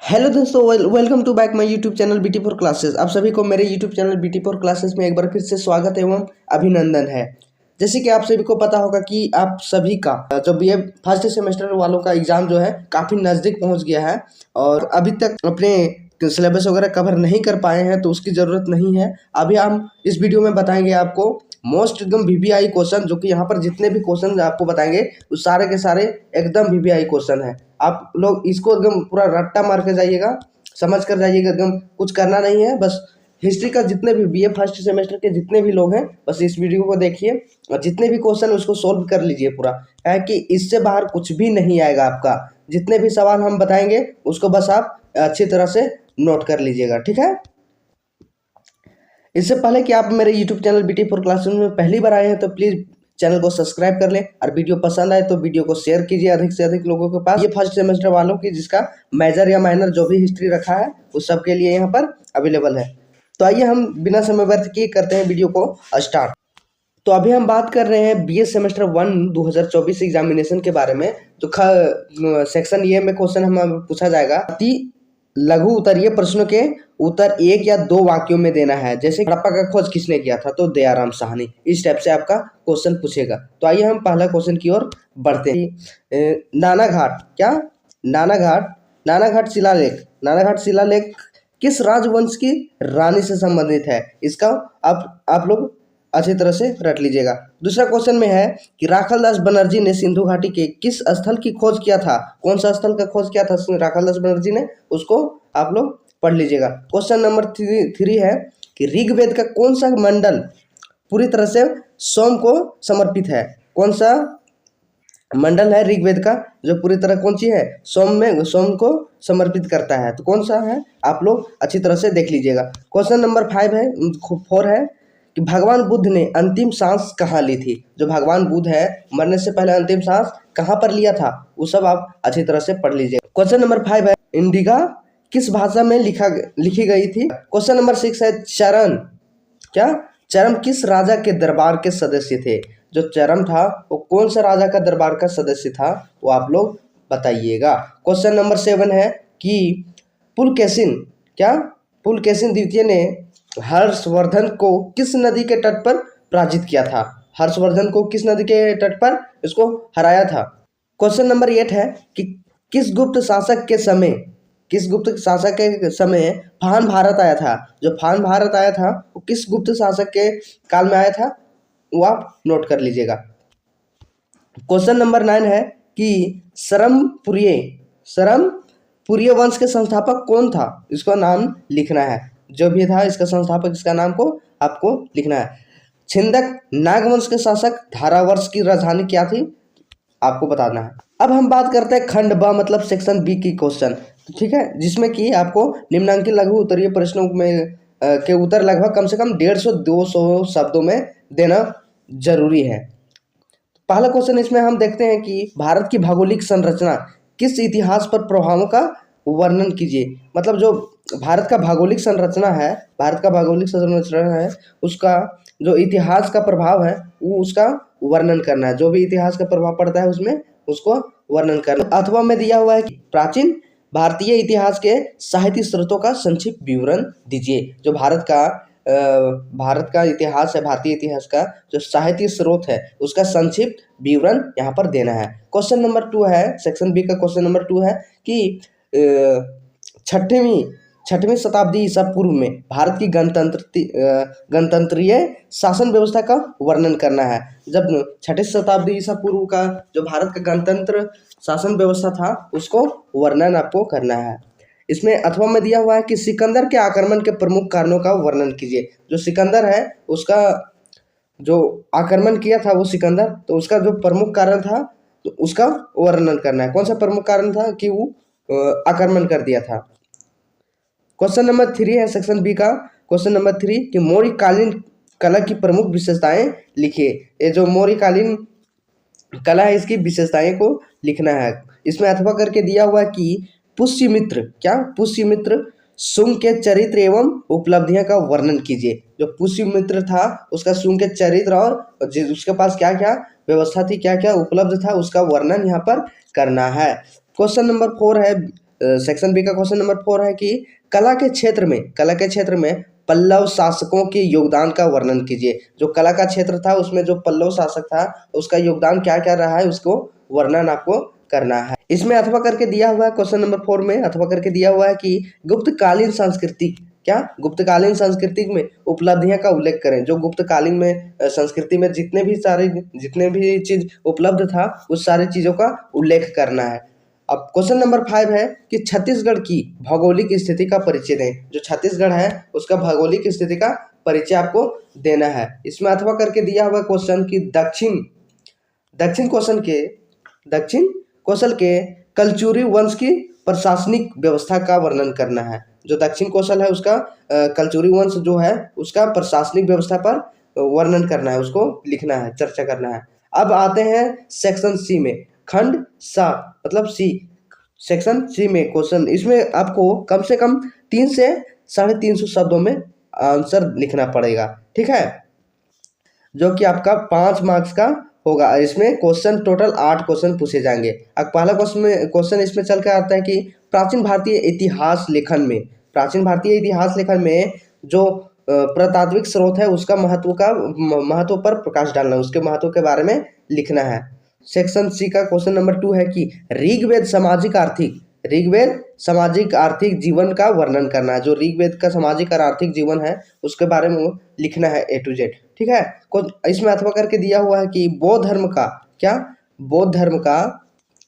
Hello दोस्तों, welcome to back my YouTube channel BT four classes. आप सभी को मेरे YouTube channel BT four classes में एक बार फिर से स्वागत एवं अभिनंदन है। जैसे कि आप सभी को पता होगा कि आप सभी का जो बीए फर्स्ट सेमेस्टर वालों का एग्जाम जो है काफ़ी नज़दीक पहुंच गया है और अभी तक अपने सिलेबस वगैरह कवर नहीं कर पाए हैं, तो उसकी ज़रूरत नहीं है। अभी हम इस वीडियो में बताएंगे आपको मोस्ट एकदम वीवीआई क्वेश्चन, जो कि यहाँ पर जितने भी क्वेश्चन आपको बताएंगे वो सारे के सारे एकदम वीवीआई क्वेश्चन है। आप लोग इसको एकदम पूरा रट्टा मार के जाइएगा, समझ कर जाइएगा, एकदम कुछ करना नहीं है। बस हिस्ट्री का जितने भी बीए फर्स्ट सेमेस्टर के जितने भी लोग हैं, बस इस वीडियो को देखिए और जितने भी क्वेश्चन उसको सोल्व कर लीजिए पूरा, है कि इससे बाहर कुछ भी नहीं आएगा आपका। जितने भी सवाल हम बताएंगे उसको बस आप अच्छी तरह से नोट कर लीजिएगा, ठीक है। इससे पहले कि आप मेरे YouTube channel BT four classroom में पहली बार आए हैं तो प्लीज़ चैनल को सब्सक्राइब कर लें और वीडियो पसंद आए तो वीडियो को शेयर कीजिए अधिक से अधिक लोगों के पास। ये फर्स्ट सेमेस्टर वालों की जिसका मेजर या माइनर जो भी हिस्ट्री रखा है उस सब के लिए यहाँ पर अवेलेबल है। तो आइए हम बिना समय व्यर्थ किए करते हैं वीडियो को स्टार्ट। तो अभी हम बात कर रहे हैं बीए सेमेस्टर 1 2024 एग्जामिनेशन के बारे में। जो सेक्शन ये में क्वेश्चन हम पूछा जाएगा अति लघु उत्तरीय प्रश्नों के उत्तर एक या दो वाक्यों में देना है। जैसे हड़प्पा का खोज किसने किया था, तो दयाराम साहनी। इस टाइप से आपका क्वेश्चन पूछेगा। तो आइए हम पहला क्वेश्चन की ओर बढ़ते हैं। नानाघाट क्या नानाघाट शिलालेख किस राजवंश की रानी से संबंधित है, इसका आप लोग अच्छी तरह से रट लीजिएगा। दूसरा क्वेश्चन में है कि राखालदास बनर्जी ने सिंधु घाटी के किस स्थल की खोज किया था, कौन सा स्थल का खोज किया था राखालदास बनर्जी ने, उसको आप लोग पढ़ लीजिएगा। क्वेश्चन नंबर 3 है कि ऋग्वेद का कौन सा मंडल पूरी तरह से सोम को समर्पित है। कौन सा मंडल है ऋग्वेद का जो पूरी तरह कौन सी है, सोम को समर्पित करता है, तो कौन सा है आप लोग अच्छी तरह से देख लीजिएगा। क्वेश्चन नंबर 4 है कि भगवान बुद्ध ने अंतिम सांस कहाँ ली थी। जो भगवान बुद्ध है मरने से पहले अंतिम सांस कहाँ पर लिया था, वो सब आप अच्छी तरह से पढ़ लीजिए। क्वेश्चन नंबर 5 है इंडिका किस भाषा में लिखी गई थी। क्वेश्चन नंबर 6 है चरम किस राजा के दरबार के सदस्य थे। जो चरम था वो कौन सा राजा का दरबार का सदस्य था, वो आप लोग बताइएगा। क्वेश्चन नंबर 7 है कि पुलकेशिन द्वितीय ने हर्षवर्धन को किस नदी के तट पर पराजित किया था। हर्षवर्धन को किस नदी के तट पर इसको हराया था। क्वेश्चन नंबर 8 है कि किस गुप्त शासक के समय फान भारत आया था। जो फान भारत आया था वो किस गुप्त शासक के काल में आया था, वो आप नोट कर लीजिएगा। क्वेश्चन नंबर 9 है कि सरमपुरिय वंश के संस्थापक कौन था, इसका नाम लिखना है। जो भी था इसका संस्थापक, इसका नाम को आपको लिखना है। छिंदक नागवंश के शासक धारावर्ष की राजधानी क्या थी, आपको बताना है। अब हम बात करते हैं खंड ब मतलब सेक्शन बी की क्वेश्चन, ठीक है, जिसमें कि आपको निम्नांकित लघु उत्तरीय प्रश्नों में के उत्तर लगभग कम से कम 150-200 शब्दों में देना जरूरी है। पहला क्वेश्चन इसमें हम देखते हैं कि भारत की भौगोलिक संरचना किस इतिहास पर प्रभावों का वर्णन कीजिए। मतलब जो भारत का भौगोलिक संरचना है उसका जो इतिहास का प्रभाव है वो उसका वर्णन करना है। जो भी इतिहास का प्रभाव पड़ता है उसमें उसको वर्णन करना। अथवा में दिया हुआ है कि प्राचीन भारतीय इतिहास के साहित्य स्रोतों का संक्षिप्त विवरण दीजिए। जो भारत का इतिहास है, भारतीय इतिहास का जो साहित्य स्रोत है उसका संक्षिप्त विवरण यहाँ पर देना है। क्वेश्चन नंबर 2 है, सेक्शन बी का क्वेश्चन नंबर 2 है कि छठवीं शताब्दी ईसा पूर्व में भारत की गणतंत्रीय शासन व्यवस्था का वर्णन करना है। जब 6वीं शताब्दी ईसा पूर्व का जो भारत का गणतंत्र शासन व्यवस्था था उसको वर्णन आपको करना है। इसमें अथवा में दिया हुआ है कि सिकंदर के आक्रमण के प्रमुख कारणों का वर्णन कीजिए। जो सिकंदर है उसका जो आक्रमण किया था वो सिकंदर, तो उसका जो प्रमुख कारण था तो उसका वर्णन करना है। कौन सा प्रमुख कारण था कि वो आक्रमण कर दिया था। क्वेश्चन नंबर 3 है सेक्शन बी का क्वेश्चन नंबर 3 कि मौर्यकालीन कला की प्रमुख विशेषताएं लिखिए। ये जो मौर्यकालीन कला है इसकी विशेषताएं को लिखना है। इसमें अथवा करके दिया हुआ है कि पुष्यमित्र शुंग के चरित्र एवं उपलब्धियों का वर्णन कीजिए। जो पुष्यमित्र था उसका शुंग के चरित्र और उसके पास क्या क्या व्यवस्था थी, क्या क्या उपलब्ध था, उसका वर्णन यहाँ पर करना है। क्वेश्चन नंबर 4 है सेक्शन बी का क्वेश्चन नंबर 4 है कि कला के क्षेत्र में पल्लव शासकों के योगदान का वर्णन कीजिए। जो कला का क्षेत्र था उसमें जो पल्लव शासक था उसका योगदान क्या क्या रहा है उसको वर्णन आपको करना है। इसमें अथवा करके दिया हुआ है क्वेश्चन नंबर 4 में अथवा करके दिया हुआ है कि गुप्तकालीन संस्कृति गुप्तकालीन संस्कृति में उपलब्धियां का उल्लेख करें। जो गुप्तकालीन में संस्कृति में जितने भी चीज उपलब्ध था उस सारी चीजों का उल्लेख करना है। अब क्वेश्चन नंबर 5 है कि छत्तीसगढ़ की भौगोलिक स्थिति का परिचय दें। जो छत्तीसगढ़ है उसका भौगोलिक स्थिति का परिचय आपको देना है। इसमें अथवा करके दिया हुआ क्वेश्चन कि दक्षिण कौशल के कलचुरी वंश की प्रशासनिक व्यवस्था का वर्णन करना है। जो दक्षिण कौशल है उसका कलचुरी वंश जो है उसका प्रशासनिक व्यवस्था पर वर्णन करना है, उसको लिखना है, चर्चा करना है। अब आते हैं सेक्शन सी में, खंड सा मतलब सी, सेक्शन सी में क्वेश्चन। इसमें आपको कम से कम 3 से 350 शब्दों में आंसर लिखना पड़ेगा, ठीक है, जो कि आपका 5 मार्क्स का होगा। इसमें क्वेश्चन टोटल 8 क्वेश्चन पूछे जाएंगे। अब पहला क्वेश्चन इसमें चल के आता है कि प्राचीन भारतीय इतिहास लेखन में जो पुरातात्विक स्रोत है उसका महत्व पर प्रकाश डालना, उसके महत्व के बारे में लिखना है। सेक्शन सी का क्वेश्चन नंबर 2 है कि ऋग्वेद सामाजिक आर्थिक जीवन का वर्णन करना है। जो ऋग्वेद का सामाजिक और आर्थिक जीवन है उसके बारे में लिखना है A to Z, ठीक है। इसमें अथवा करके दिया हुआ है कि बौद्ध धर्म का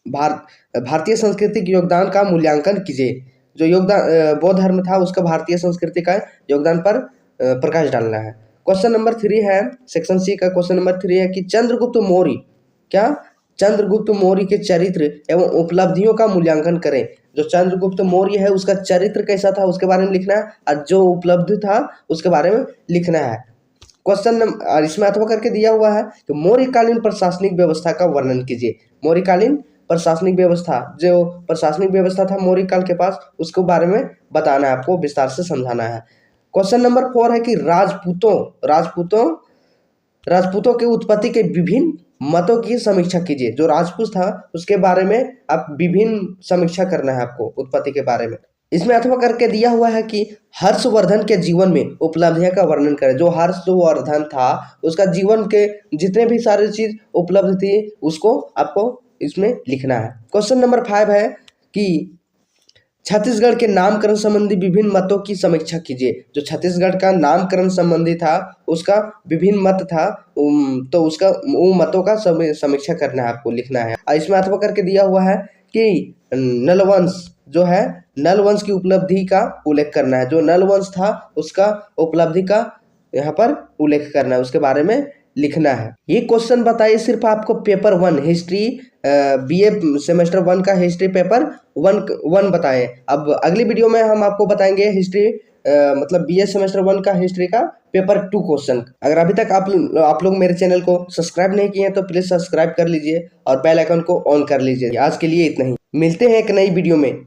भारतीय सांस्कृतिक योगदान का मूल्यांकन कीजिए। जो योगदान बौद्ध धर्म था उसका भारतीय संस्कृति का योगदान पर प्रकाश डालना है। क्वेश्चन नंबर 3 है, सेक्शन सी का क्वेश्चन नंबर 3 है कि चंद्रगुप्त मौर्य के चरित्र एवं उपलब्धियों का मूल्यांकन करें। जो चंद्रगुप्त मौर्य है उसका चरित्र कैसा था उसके बारे में लिखना है और जो उपलब्धि था उसके बारे में लिखना है। क्वेश्चन नंबर इसमें अथवा करके दिया हुआ है कि मौर्यकालीन प्रशासनिक व्यवस्था का वर्णन कीजिए। मौर्यकालीन प्रशासनिक व्यवस्था था मौर्य काल के पास, उसके बारे में बताना है, आपको विस्तार से समझाना है। क्वेश्चन नंबर 4 है कि राजपूतों के उत्पत्ति के विभिन्न मतों की समीक्षा कीजिए। जो राजपूत था उसके बारे में आप विभिन्न समीक्षा करना है आपको उत्पत्ति के बारे में। इसमें अथवा करके दिया हुआ है कि हर्षवर्धन के जीवन में उपलब्धियां का वर्णन करें। जो हर्षवर्धन था उसका जीवन के जितने भी सारी चीज उपलब्ध थी उसको आपको इसमें लिखना है। क्वेश्चन नंबर 5 है कि छत्तीसगढ़ के नामकरण संबंधी विभिन्न मतों की समीक्षा कीजिए। जो छत्तीसगढ़ का नामकरण संबंधी था उसका विभिन्न मत था, तो उसका वो मतों का समीक्षा करना है, आपको लिखना है। इसमें अथवा करके दिया हुआ है कि नल वंश की उपलब्धि का उल्लेख करना है। जो नल वंश था उसका उपलब्धि का यहाँ पर उल्लेख करना है, उसके बारे में लिखना है। ये क्वेश्चन बताइए सिर्फ आपको पेपर 1 हिस्ट्री BA सेमेस्टर 1 का हिस्ट्री पेपर 1 बताएं। अब अगली वीडियो में हम आपको बताएंगे हिस्ट्री मतलब BA सेमेस्टर 1 का हिस्ट्री का पेपर 2 क्वेश्चन। अगर अभी तक आप लोग मेरे चैनल को सब्सक्राइब नहीं किए हैं तो प्लीज सब्सक्राइब कर लीजिए और बेल आइकन को ऑन कर लीजिए। आज के लिए इतना ही, मिलते हैं एक नई वीडियो में।